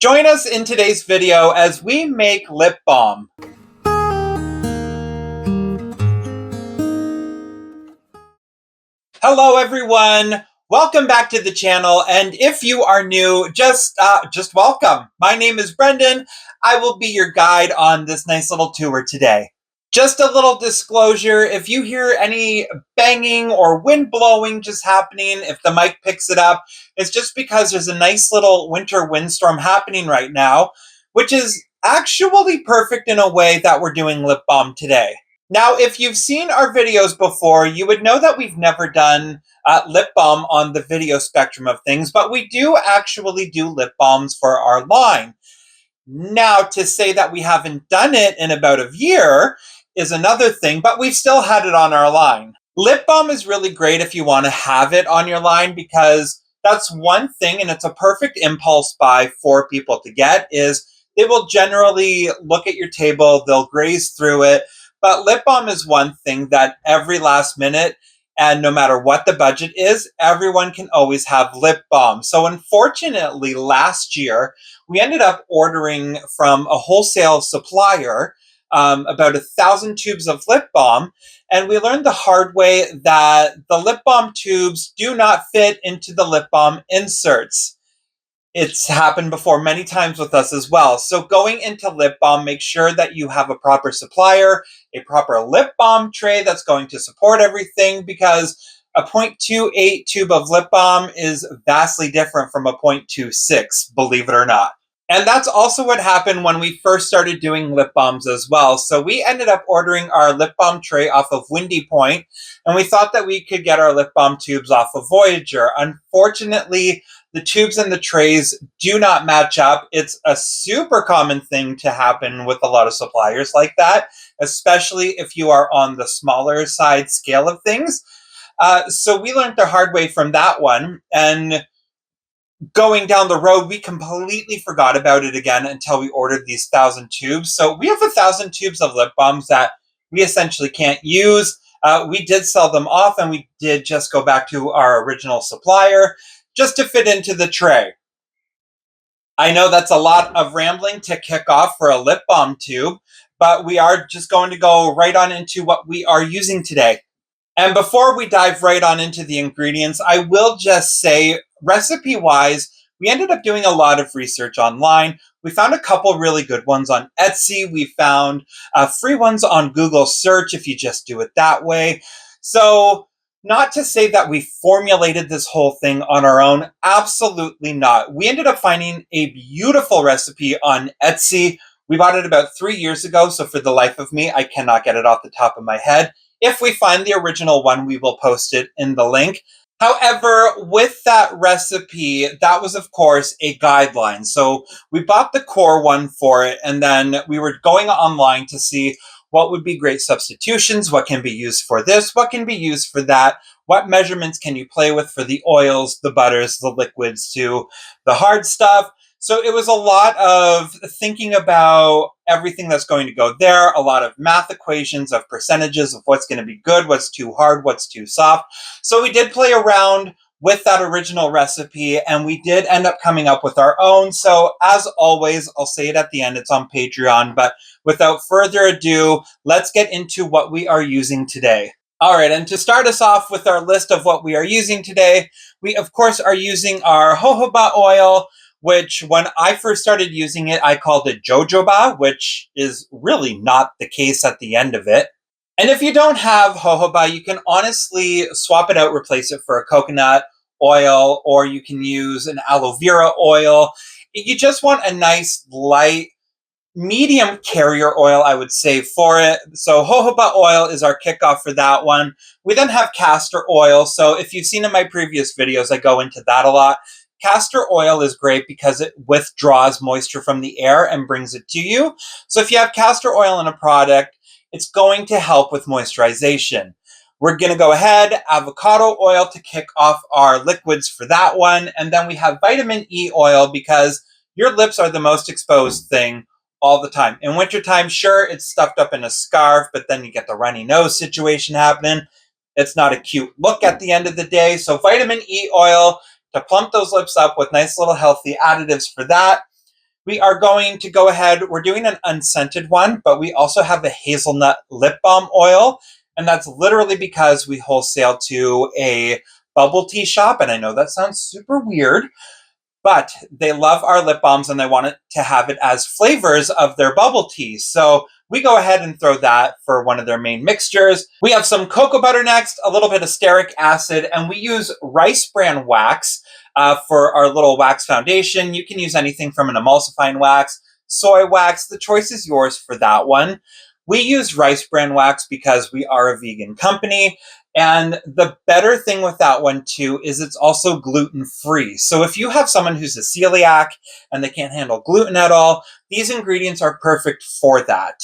Join us in today's video as we make lip balm. Hello everyone, welcome back to the channel, and if you are new, just welcome. My name is Brendan. I will be your guide on this nice little tour today. Just a little disclosure, if you hear any banging or wind blowing just happening, if the mic picks it up, it's just because there's a nice little winter windstorm happening right now, which is actually perfect in a way that we're doing lip balm today. Now, if you've seen our videos before, you would know that we've never done lip balm on the video spectrum of things, but we do actually do lip balms for our line. Now, to say that we haven't done it in about a year is another thing, but we've still had it on our line. Lip balm is really great if you want to have it on your line, because that's one thing, and it's a perfect impulse buy for people to get, is they will generally look at your table, they'll graze through it, but lip balm is one thing that every last minute, and no matter what the budget is, everyone can always have lip balm. So unfortunately, last year, we ended up ordering from a wholesale supplier about 1,000 tubes of lip balm, and we learned the hard way that the lip balm tubes do not fit into the lip balm inserts. It's happened before many times with us as well. So going into lip balm, make sure that you have a proper supplier, a proper lip balm tray that's going to support everything, because a 0.28 tube of lip balm is vastly different from a 0.26, believe it or not. And that's also what happened when we first started doing lip balms as well. So we ended up ordering our lip balm tray off of Windy Point, and we thought that we could get our lip balm tubes off of Voyager. Unfortunately, the tubes and the trays do not match up. It's a super common thing to happen with a lot of suppliers like that, especially if you are on the smaller side scale of things. So we learned the hard way from that one, and going down the road, we completely forgot about it again until we ordered these 1,000 tubes. So we have 1,000 tubes of lip balms that we essentially can't use. We did sell them off, and we did just go back to our original supplier just to fit into the tray. I know that's a lot of rambling to kick off for a lip balm tube, but we are just going to go right on into what we are using today. And before we dive right on into the ingredients, I will just say, recipe-wise, we ended up doing a lot of research online. We found a couple really good ones on Etsy. We found free ones on Google search if you just do it that way. So not to say that we formulated this whole thing on our own. Absolutely not. We ended up finding a beautiful recipe on Etsy. We bought it about 3 years ago, so for the life of me, I cannot get it off the top of my head. If we find the original one, we will post it in the link. However, with that recipe, that was, of course, a guideline. So we bought the core one for it, and then we were going online to see what would be great substitutions, what can be used for this, what can be used for that, what measurements can you play with for the oils, the butters, the liquids, to the hard stuff. So it was a lot of thinking about everything that's going to go there, a lot of math equations of percentages of what's going to be good, what's too hard, what's too soft. So we did play around with that original recipe, and we did end up coming up with our own. So as always, I'll say it at the end, it's on Patreon, but without further ado, let's get into what we are using today. All right, and to start us off with our list of what we are using today, we of course are using our jojoba oil, which when I first started using it, I called it jojoba, which is really not the case at the end of it. And if you don't have jojoba, you can honestly swap it out, replace it for a coconut oil, or you can use an aloe vera oil. You just want a nice, light, medium carrier oil, I would say, for it. So jojoba oil is our kickoff for that one. We then have castor oil. So if you've seen in my previous videos, I go into that a lot. Castor oil is great because it withdraws moisture from the air and brings it to you. So if you have castor oil in a product, it's going to help with moisturization. We're going to go ahead, avocado oil to kick off our liquids for that one. And then we have vitamin E oil, because your lips are the most exposed thing all the time. In wintertime, sure, it's stuffed up in a scarf, but then you get the runny nose situation happening. It's not a cute look at the end of the day. So vitamin E oil to plump those lips up with nice little healthy additives for that. we are going to go ahead. We're doing an unscented one, but we also have a hazelnut lip balm oil. And that's literally because we wholesale to a bubble tea shop. And I know that sounds super weird, but they love our lip balms and they want it to have it as flavors of their bubble tea. So we go ahead and throw that for one of their main mixtures. We have some cocoa butter next, a little bit of stearic acid, and we use rice bran wax for our little wax foundation. You can use anything from an emulsifying wax, soy wax. The choice is yours for that one. We use rice bran wax because we are a vegan company. And the better thing with that one too is it's also gluten-free. So if you have someone who's a celiac and they can't handle gluten at all, these ingredients are perfect for that.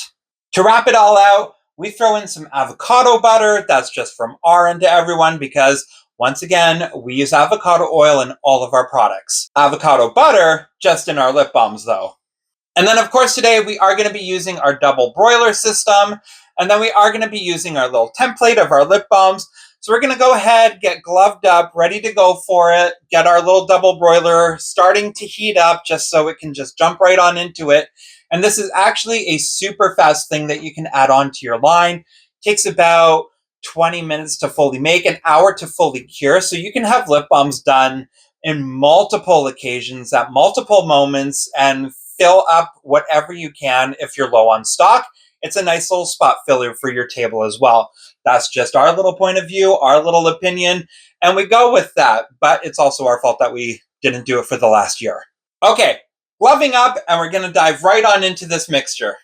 To wrap it all out, we throw in some avocado butter. That's just from our end to everyone because once again, we use avocado oil in all of our products. Avocado butter just in our lip balms though. And then of course today we are going to be using our double broiler system. And then we are going to be using our little template of our lip balms. So we're going to go ahead, get gloved up, ready to go for it, get our little double broiler starting to heat up just so it can just jump right on into it. And this is actually a super fast thing that you can add on to your line. It takes about 20 minutes to fully make, an hour to fully cure. So you can have lip balms done in multiple occasions at multiple moments and fill up whatever you can if you're low on stock. It's a nice little spot filler for your table as well. That's just our little point of view, our little opinion, and we go with that. But it's also our fault that we didn't do it for the last year. Okay, gloving up, and we're going to dive right on into this mixture.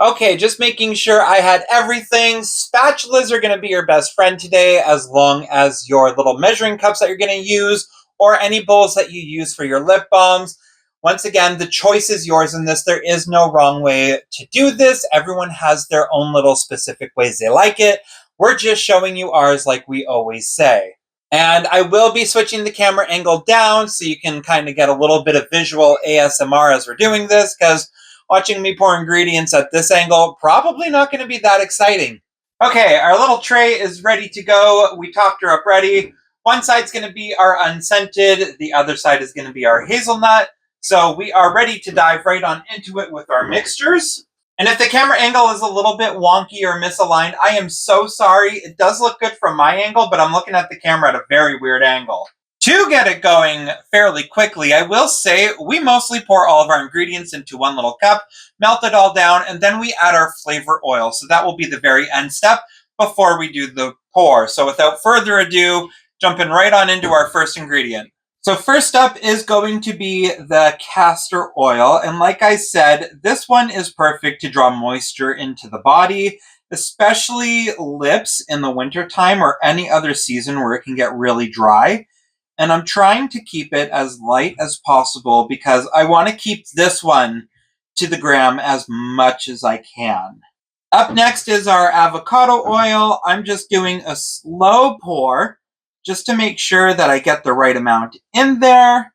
Okay, just making sure I had everything. Spatulas are going to be your best friend today, as long as your little measuring cups that you're going to use, or any bowls that you use for your lip balms. Once again, the choice is yours in this. There is no wrong way to do this. Everyone has their own little specific ways they like it. We're just showing you ours like we always say. And I will be switching the camera angle down so you can kind of get a little bit of visual ASMR as we're doing this, because watching me pour ingredients at this angle, probably not going to be that exciting. Okay, our little tray is ready to go. We topped her up ready. One side's going to be our unscented. The other side is going to be our hazelnut. So we are ready to dive right on into it with our mixtures. And if the camera angle is a little bit wonky or misaligned, I am so sorry. It does look good from my angle, but I'm looking at the camera at a very weird angle. To get it going fairly quickly, I will say we mostly pour all of our ingredients into one little cup, melt it all down, and then we add our flavor oil. So that will be the very end step before we do the pour. So without further ado, jumping right on into our first ingredient. So first up is going to be the castor oil. And like I said, this one is perfect to draw moisture into the body, especially lips in the wintertime or any other season where it can get really dry. And I'm trying to keep it as light as possible because I want to keep this one to the gram as much as I can. Up next is our avocado oil. I'm just doing a slow pour just to make sure that I get the right amount in there.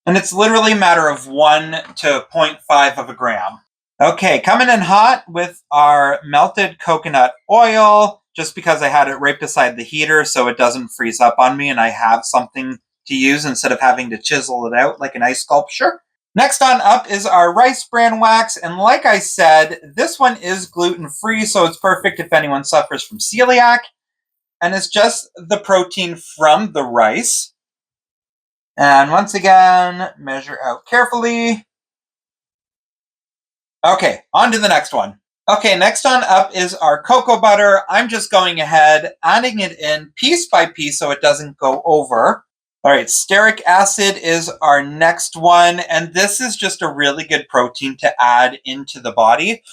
And it's literally a matter of 1 to 0.5 of a gram. Okay, coming in hot with our melted coconut oil, just because I had it right beside the heater so it doesn't freeze up on me and I have something to use instead of having to chisel it out like an ice sculpture. Next on up is our rice bran wax, and like I said, this one is gluten-free, so it's perfect if anyone suffers from celiac. And it's just the protein from the rice. And once again, measure out carefully. Okay, on to the next one. Okay, next on up is our cocoa butter. I'm just going ahead, adding it in piece by piece so it doesn't go over. All right, stearic acid is our next one. And this is just a really good protein to add into the body.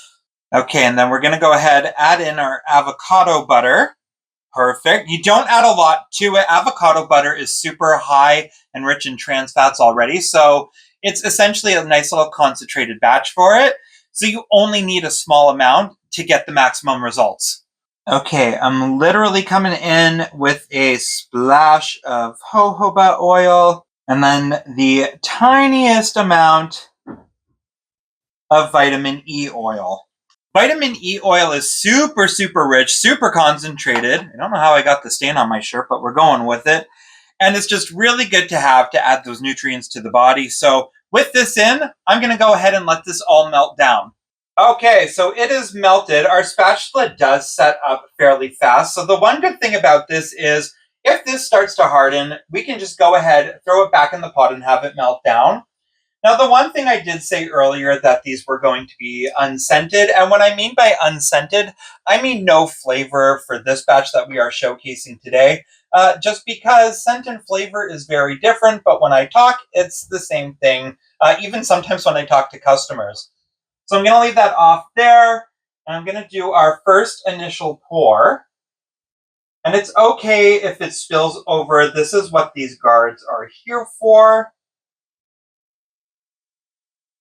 Okay, and then we're going to go ahead, add in our avocado butter. Perfect. You don't add a lot to it. Avocado butter is super high and rich in trans fats already. So it's essentially a nice little concentrated batch for it. So you only need a small amount to get the maximum results. Okay, I'm literally coming in with a splash of jojoba oil and then the tiniest amount of vitamin E oil. Vitamin E oil is super, super rich, super concentrated. I don't know how I got the stain on my shirt, but we're going with it. And it's just really good to have to add those nutrients to the body. So with this in, I'm going to go ahead and let this all melt down. Okay, so it is melted. Our spatula does set up fairly fast. So the one good thing about this is if this starts to harden, we can just go ahead, throw it back in the pot and have it melt down. Now, the one thing I did say earlier that these were going to be unscented, and what I mean by unscented, I mean no flavor for this batch that we are showcasing today, just because scent and flavor is very different, but when I talk, it's the same thing, even sometimes when I talk to customers. So I'm going to leave that off there, and I'm going to do our first initial pour. And it's okay if it spills over. This is what these guards are here for.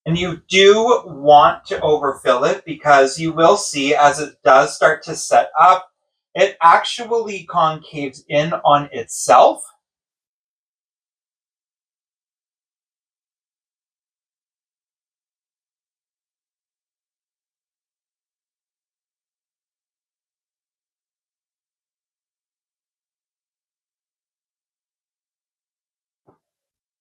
And you do want to overfill it because you will see as it does start to set up, it actually concaves in on itself.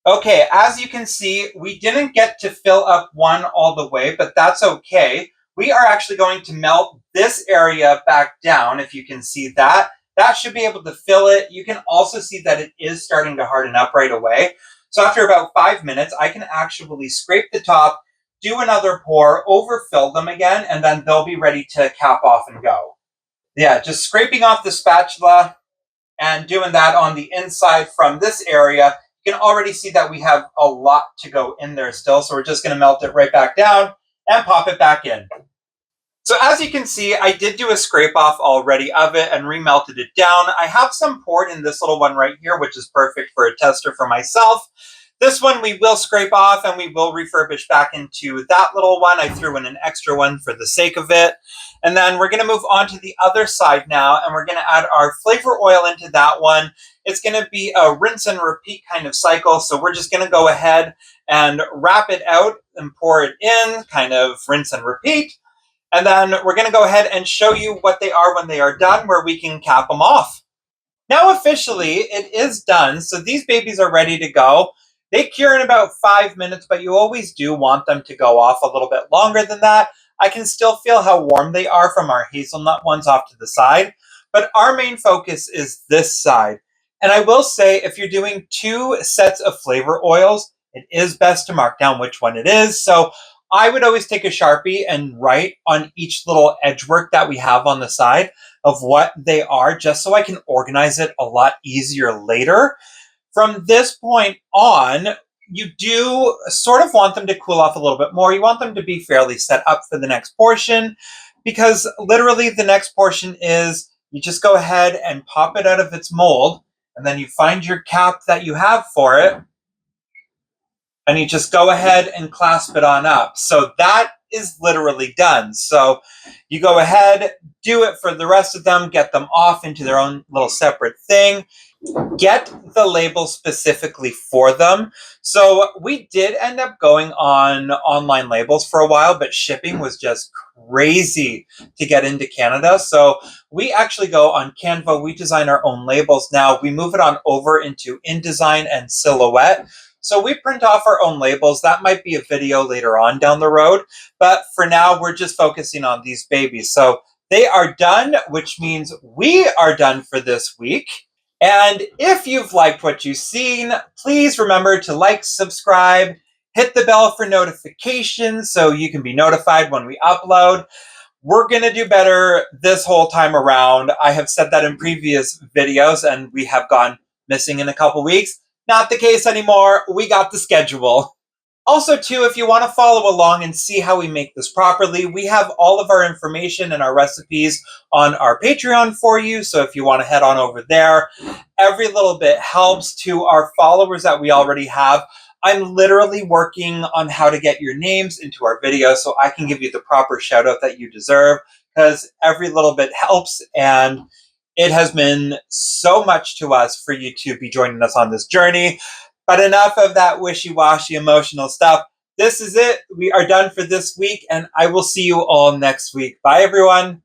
Okay, as you can see, we didn't get to fill up one all the way, but that's okay. We are actually going to melt this area back down, if you can see that. That should be able to fill it. You can also see that it is starting to harden up right away. So after about 5 minutes, I can actually scrape the top, do another pour, overfill them again, and then they'll be ready to cap off and go. Yeah, just scraping off the spatula and doing that on the inside from this area. You can already see that we have a lot to go in there still, so we're just going to melt it right back down and pop it back in. So as you can see, I did do a scrape off already of it and remelted it down. I have some poured in this little one right here, which is perfect for a tester for myself. This one we will scrape off and we will refurbish back into that little one. I threw in an extra one for the sake of it. And then we're going to move on to the other side now, and we're going to add our flavor oil into that one. It's going to be a rinse and repeat kind of cycle. So we're just going to go ahead and wrap it out and pour it in, kind of rinse and repeat. And then we're going to go ahead and show you what they are when they are done, where we can cap them off. Now officially, it is done. So these babies are ready to go. They cure in about 5 minutes, but you always do want them to go off a little bit longer than that. I can still feel how warm they are from our hazelnut ones off to the side. But our main focus is this side. And I will say, if you're doing 2 sets of flavor oils, it is best to mark down which one it is. So I would always take a Sharpie and write on each little edge work that we have on the side of what they are, just so I can organize it a lot easier later. From this point on, you do sort of want them to cool off a little bit more. You want them to be fairly set up for the next portion, because literally the next portion is you just go ahead and pop it out of its mold, and then you find your cap that you have for it, and you just go ahead and clasp it on up. So that is literally done. So you go ahead, do it for the rest of them, get them off into their own little separate thing. Get the label specifically for them. So we did end up going on online labels for a while, but shipping was just crazy to get into Canada. So we actually go on Canva. We design our own labels now. We move it on over into InDesign and Silhouette. So we print off our own labels. That might be a video later on down the road. But for now, we're just focusing on these babies. So they are done, which means we are done for this week. And if you've liked what you've seen, please remember to like, subscribe, hit the bell for notifications so you can be notified when we upload. We're going to do better this whole time around. I have said that in previous videos, and we have gone missing in a couple weeks. Not the case anymore. We got the schedule. Also, too, if you want to follow along and see how we make this properly, we have all of our information and our recipes on our Patreon for you. So if you want to head on over there, every little bit helps. To our followers that we already have, I'm literally working on how to get your names into our videos so I can give you the proper shout out that you deserve, because every little bit helps, and it has been so much to us for you to be joining us on this journey. But enough of that wishy-washy emotional stuff. This is it. We are done for this week, and I will see you all next week. Bye, everyone.